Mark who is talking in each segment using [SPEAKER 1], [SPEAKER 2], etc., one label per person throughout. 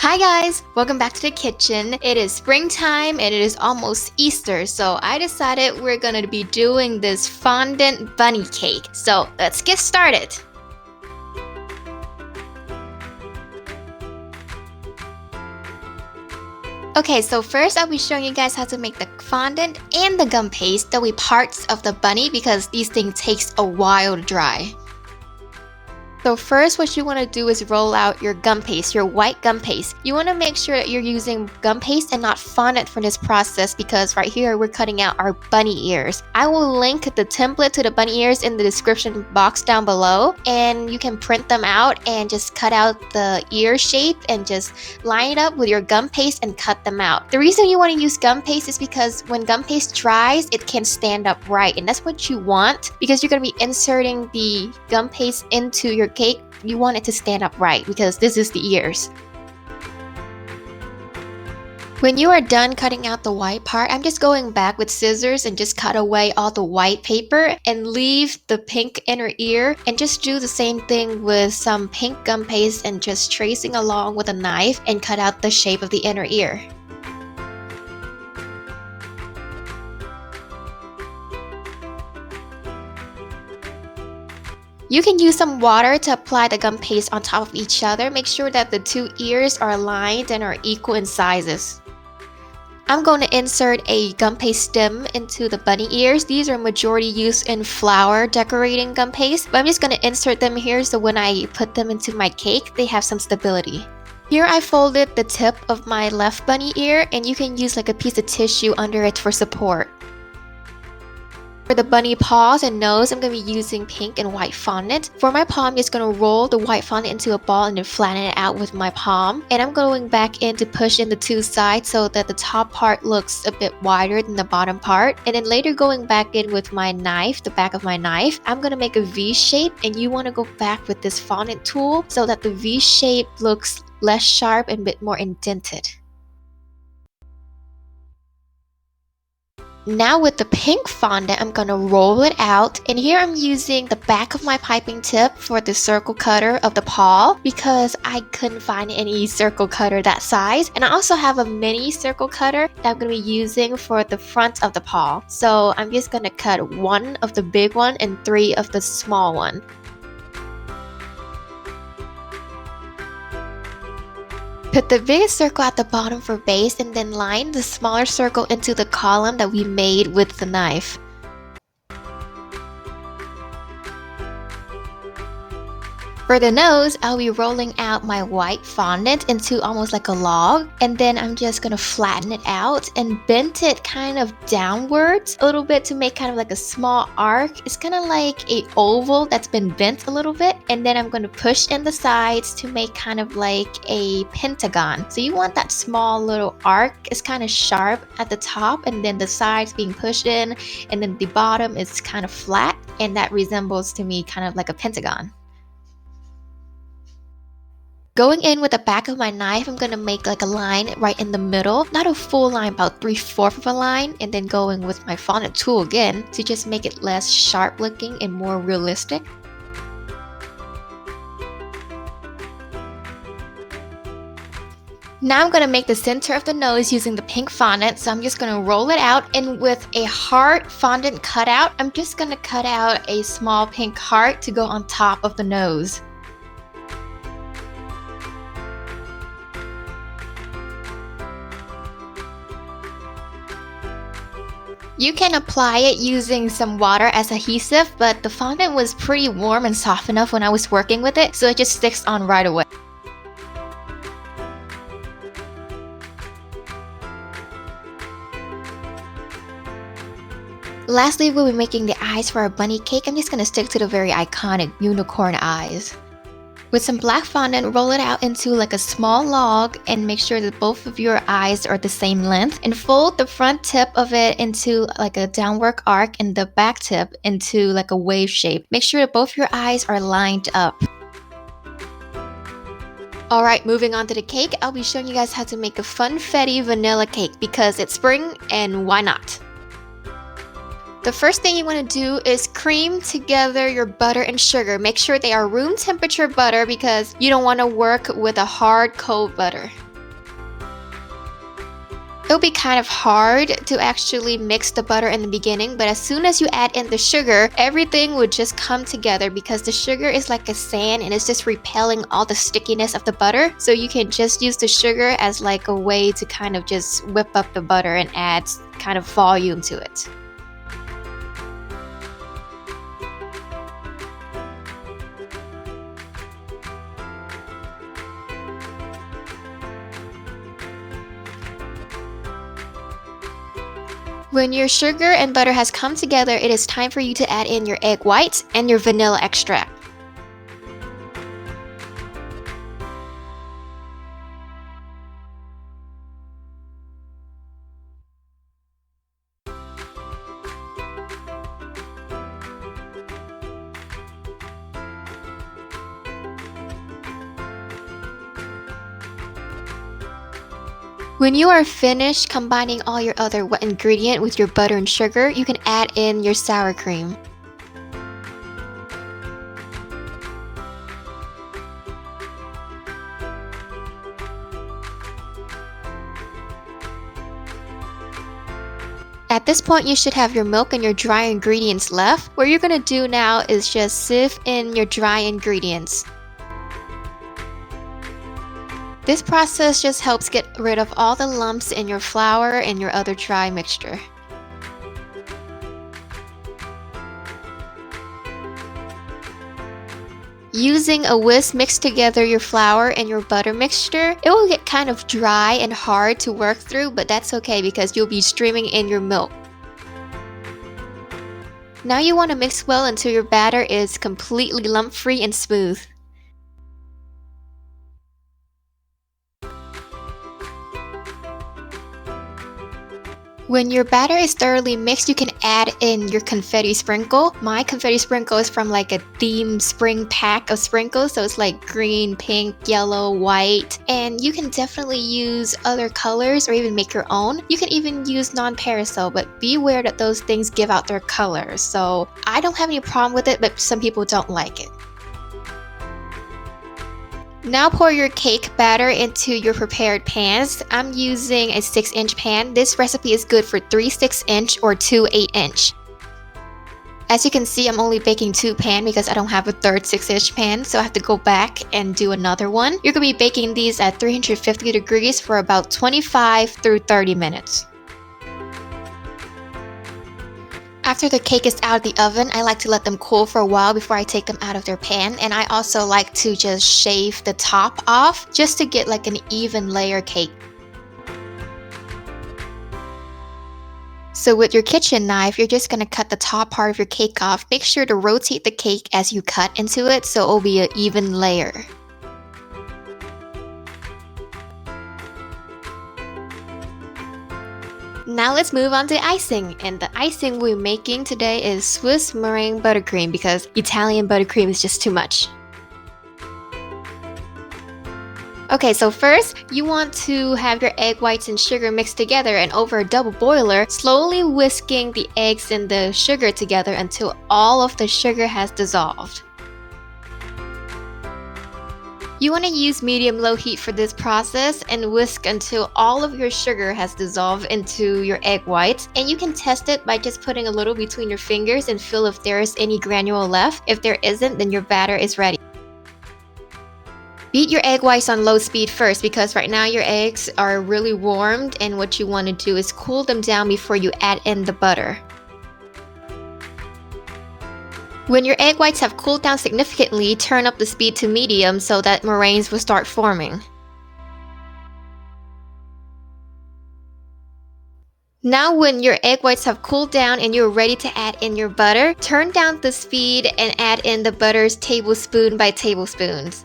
[SPEAKER 1] Hi guys, welcome back to the kitchen. It is springtime and it is almost Easter, so I decided we're gonna be doing this fondant bunny cake. So let's get started. Okay, so first I'll be showing you guys how to make the fondant and the gum paste, that way parts of the bunny, because these things takes a while to dry. So first what you want to do is roll out your gum paste, your white gum paste. You want to make sure that you're using gum paste and not fondant for this process, because right here we're cutting out our bunny ears. I will link the template to the bunny ears in the description box down below, and you can print them out and just cut out the ear shape and just line it up with your gum paste and cut them out. The reason you want to use gum paste is because when gum paste dries, it can stand up right, and that's what you want, because you're going to be inserting the gum paste into your cake. You want it to stand up right because this is the ears. When you are done cutting out the white part, I'm just going back with scissors and just cut away all the white paper and leave the pink inner ear, and just do the same thing with some pink gum paste and just tracing along with a knife and cut out the shape of the inner ear. You can use some water to apply the gum paste on top of each other. Make sure that the two ears are aligned and are equal in sizes. I'm going to insert a gum paste stem into the bunny ears. These are majority used in flower decorating gum paste, but I'm just going to insert them here so when I put them into my cake, they have some stability. Here I folded the tip of my left bunny ear, and you can use like a piece of tissue under it for support. For the bunny paws and nose, I'm going to be using pink and white fondant. For my paw, I'm just going to roll the white fondant into a ball and then flatten it out with my palm. And I'm going back in to push in the two sides so that the top part looks a bit wider than the bottom part. And then later going back in with my knife, the back of my knife, I'm going to make a V shape, and you want to go back with this fondant tool so that the V shape looks less sharp and a bit more indented. Now with the pink fondant, I'm gonna roll it out, and here I'm using the back of my piping tip for the circle cutter of the paw, because I couldn't find any circle cutter that size. And I also have a mini circle cutter that I'm gonna be using for the front of the paw. So I'm just gonna cut one of the big one and three of the small one. Put the biggest circle at the bottom for base, and then line the smaller circle into the column that we made with the knife. For the nose, I'll be rolling out my white fondant into almost like a log, and then I'm just gonna flatten it out and bend it kind of downwards a little bit to make kind of like a small arc. It's kind of like a oval that's been bent a little bit, and then I'm gonna push in the sides to make kind of like a pentagon. So you want that small little arc. It's kind of sharp at the top, and then the sides being pushed in, and then the bottom is kind of flat, and that resembles to me kind of like a pentagon. Going in with the back of my knife, I'm going to make like a line right in the middle. Not a full line, about 3/4 of a line. And then going with my fondant tool again to just make it less sharp looking and more realistic. Now I'm going to make the center of the nose using the pink fondant. So I'm just going to roll it out, and with a heart fondant cutout, I'm just going to cut out a small pink heart to go on top of the nose. You can apply it using some water as adhesive, but the fondant was pretty warm and soft enough when I was working with it, so it just sticks on right away. Lastly, we'll be making the eyes for our bunny cake. I'm just going to stick to the very iconic unicorn eyes. With some black fondant, roll it out into like a small log and make sure that both of your eyes are the same length, and fold the front tip of it into like a downward arc and the back tip into like a wave shape. Make sure that both your eyes are lined up. Alright, moving on to the cake, I'll be showing you guys how to make a Funfetti vanilla cake because it's spring and why not? The first thing you want to do is cream together your butter and sugar. Make sure they are room temperature butter because you don't want to work with a hard cold butter. It'll be kind of hard to actually mix the butter in the beginning, but as soon as you add in the sugar, everything would just come together because the sugar is like a sand and it's just repelling all the stickiness of the butter. So you can just use the sugar as like a way to kind of just whip up the butter and add kind of volume to it. When your sugar and butter has come together, it is time for you to add in your egg whites and your vanilla extract. When you are finished combining all your other wet ingredient with your butter and sugar, you can add in your sour cream. At this point, you should have your milk and your dry ingredients left. What you're gonna do now is just sieve in your dry ingredients. This process just helps get rid of all the lumps in your flour and your other dry mixture. Using a whisk, mix together your flour and your butter mixture. It will get kind of dry and hard to work through, but that's okay because you'll be streaming in your milk. Now you want to mix well until your batter is completely lump-free and smooth. When your batter is thoroughly mixed, you can add in your confetti sprinkle. My confetti sprinkle is from like a themed spring pack of sprinkles, so it's like green, pink, yellow, white, and you can definitely use other colors or even make your own. You can even use non-parasol, but be aware that those things give out their colors. So I don't have any problem with it, but some people don't like it. Now pour your cake batter into your prepared pans. I'm using a 6-inch pan. This recipe is good for 3 6-inch or 2 8-inch. As you can see, I'm only baking 2 pans because I don't have a third 6-inch pan, so I have to go back and do another one. You're going to be baking these at 350 degrees for about 25 through 30 minutes. After the cake is out of the oven, I like to let them cool for a while before I take them out of their pan, and I also like to just shave the top off just to get like an even layer cake. So with your kitchen knife, you're just going to cut the top part of your cake off. Make sure to rotate the cake as you cut into it so it will be an even layer. Now let's move on to icing, and the icing we're making today is Swiss meringue buttercream because Italian buttercream is just too much. Okay, so first you want to have your egg whites and sugar mixed together, and over a double boiler, slowly whisking the eggs and the sugar together until all of the sugar has dissolved. You want to use medium-low heat for this process and whisk until all of your sugar has dissolved into your egg whites. And you can test it by just putting a little between your fingers and feel if there is any granule left. If there isn't, then your batter is ready. Beat your egg whites on low speed first because right now your eggs are really warmed, and what you want to do is cool them down before you add in the butter. When your egg whites have cooled down significantly, turn up the speed to medium so that meringues will start forming. Now when your egg whites have cooled down and you're ready to add in your butter, turn down the speed and add in the butters tablespoon by tablespoons.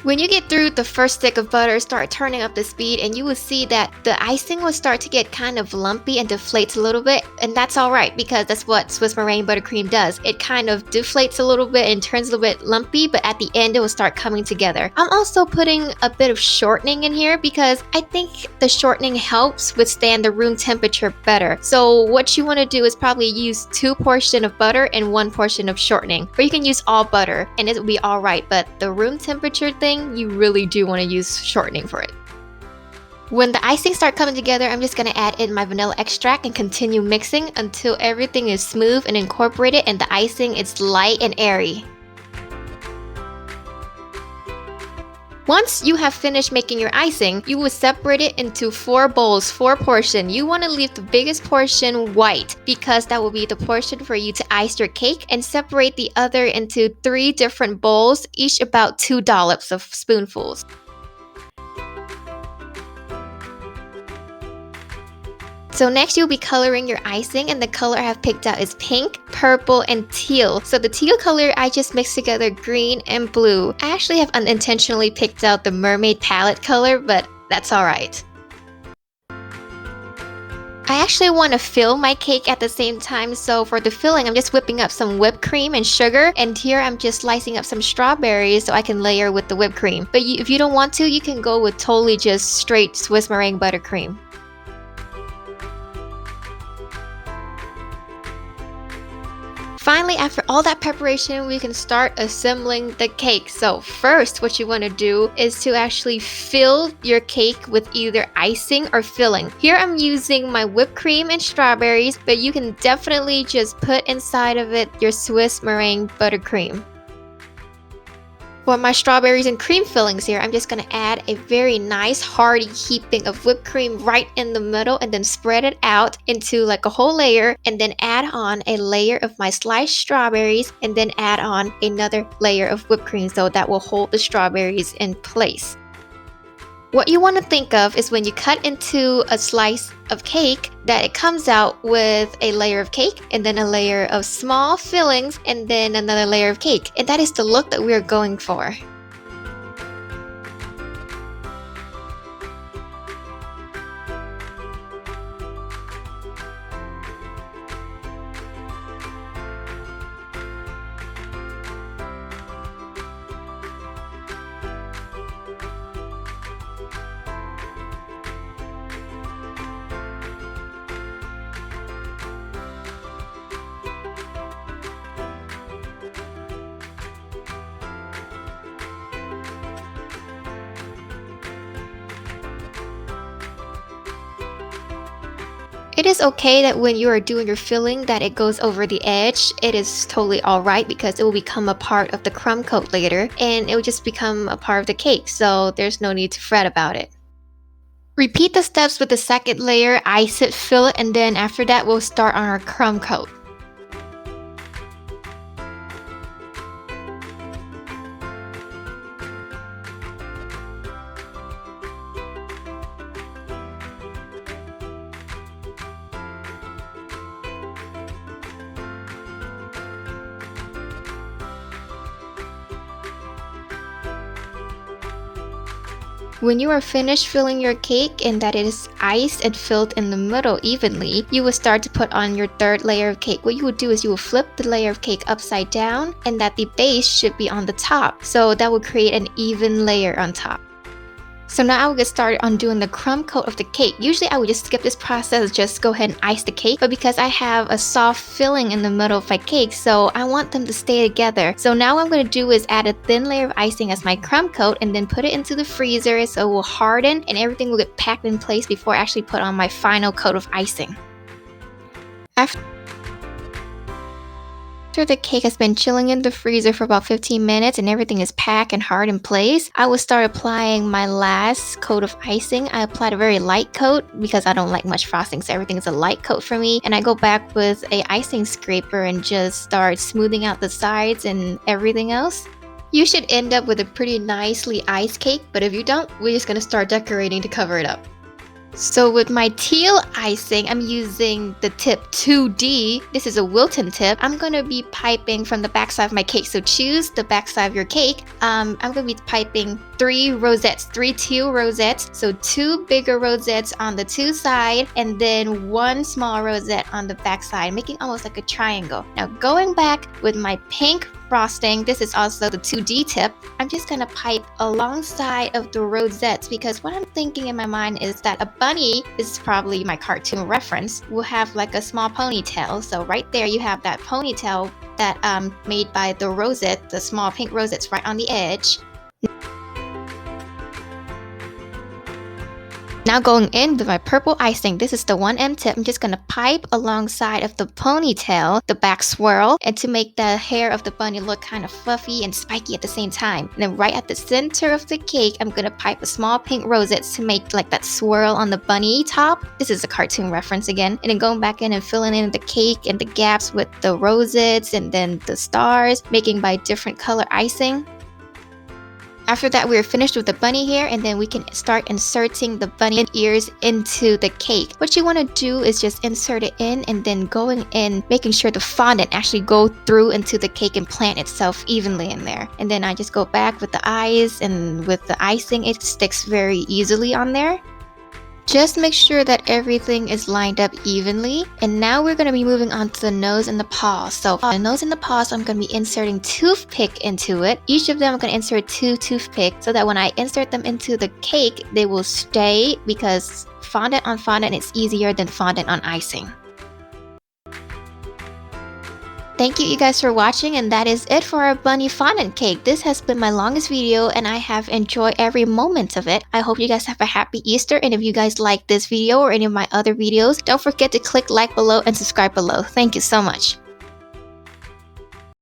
[SPEAKER 1] When you get through the first stick of butter, start turning up the speed and you will see that the icing will start to get kind of lumpy and deflates a little bit, and that's alright because that's what Swiss meringue buttercream does. It kind of deflates a little bit and turns a little bit lumpy, but at the end it will start coming together. I'm also putting a bit of shortening in here because I think the shortening helps withstand the room temperature better. So what you want to do is probably use 2 portions of butter and 1 portion of shortening, or you can use all butter and it will be alright, but the room temperature thing, you really do want to use shortening for it. When the icing starts coming together, I'm just going to add in my vanilla extract and continue mixing until everything is smooth and incorporated and the icing is light and airy. Once you have finished making your icing, you will separate it into 4 bowls, 4 portions. You want to leave the biggest portion white because that will be the portion for you to ice your cake, and separate the other into 3 different bowls, each about 2 dollops of spoonfuls. So next you'll be coloring your icing, and the color I have picked out is pink, purple, and teal. So the teal color, I just mixed together green and blue. I actually have unintentionally picked out the mermaid palette color, but that's alright. I actually want to fill my cake at the same time, so for the filling I'm just whipping up some whipped cream and sugar, and here I'm just slicing up some strawberries so I can layer with the whipped cream. But if you don't want to, you can go with totally just straight Swiss meringue buttercream. Finally, after all that preparation, we can start assembling the cake. So first, what you want to do is to actually fill your cake with either icing or filling. Here I'm using my whipped cream and strawberries, but you can definitely just put inside of it your Swiss meringue buttercream. For my strawberries and cream fillings here, I'm just going to add a very nice hearty heaping of whipped cream right in the middle, and then spread it out into like a whole layer, and then add on a layer of my sliced strawberries, and then add on another layer of whipped cream so that will hold the strawberries in place. What you want to think of is when you cut into a slice of cake, that it comes out with a layer of cake and then a layer of small fillings and then another layer of cake. And that is the look that we're going for. It is okay that when you are doing your filling that it goes over the edge. It is totally alright because it will become a part of the crumb coat later, and it will just become a part of the cake, so there's no need to fret about it. Repeat the steps with the second layer, ice it, fill it, and then after that we'll start on our crumb coat. When you are finished filling your cake and that it is iced and filled in the middle evenly, you will start to put on your third layer of cake. What you will do is you will flip the layer of cake upside down, and that the base should be on the top. So that will create an even layer on top. So now I will get started on doing the crumb coat of the cake. Usually I would just skip this process, just go ahead and ice the cake. But because I have a soft filling in the middle of my cake, so I want them to stay together. So now what I'm going to do is add a thin layer of icing as my crumb coat, and then put it into the freezer so it will harden and everything will get packed in place before I actually put on my final coat of icing. After the cake has been chilling in the freezer for about 15 minutes and everything is packed and hard in place, I will start applying my last coat of icing. I applied a very light coat because I don't like much frosting, so everything is a light coat for me. And I go back with a icing scraper and just start smoothing out the sides and everything else. You should end up with a pretty nicely iced cake, but if you don't, we're just going to start decorating to cover it up. So with my teal icing, I'm using the tip 2D. This is a Wilton tip. I'm going to be piping from the backside of my cake. So choose the backside of your cake. I'm going to be piping 3 rosettes, 3 teal rosettes. So 2 bigger rosettes on the 2 side, and then 1 small rosette on the backside, making almost like a triangle. Now going back with my pink frosting, this is also the 2D tip. I'm just gonna pipe alongside of the rosettes because what I'm thinking in my mind is that a bunny, this is probably my cartoon reference, will have like a small ponytail. So right there you have that ponytail that made by the rosette, the small pink rosettes right on the edge. Now going in with my purple icing, this is the 1M tip. I'm just gonna pipe alongside of the ponytail, the back swirl, and to make the hair of the bunny look kind of fluffy and spiky at the same time. And then right at the center of the cake, I'm gonna pipe a small pink rosette to make like that swirl on the bunny top. This is a cartoon reference again. And then going back in and filling in the cake and the gaps with the rosettes and then the stars, making by different color icing. After that, we're finished with the bunny hair, and then we can start inserting the bunny ears into the cake. What you want to do is just insert it in and then going in, making sure the fondant actually go through into the cake and plant itself evenly in there. And then I just go back with the eyes, and with the icing, it sticks very easily on there. Just make sure that everything is lined up evenly. And now we're going to be moving on to the nose and the paws. So the nose and the paws, I'm going to be inserting toothpick into it. Each of them I'm going to insert 2 toothpicks so that when I insert them into the cake, they will stay, because fondant on fondant is easier than fondant on icing. Thank you guys for watching, and that is it for our bunny fondant cake. This has been my longest video and I have enjoyed every moment of it. I hope you guys have a happy Easter, and if you guys like this video or any of my other videos, don't forget to click like below and subscribe below. Thank you so much.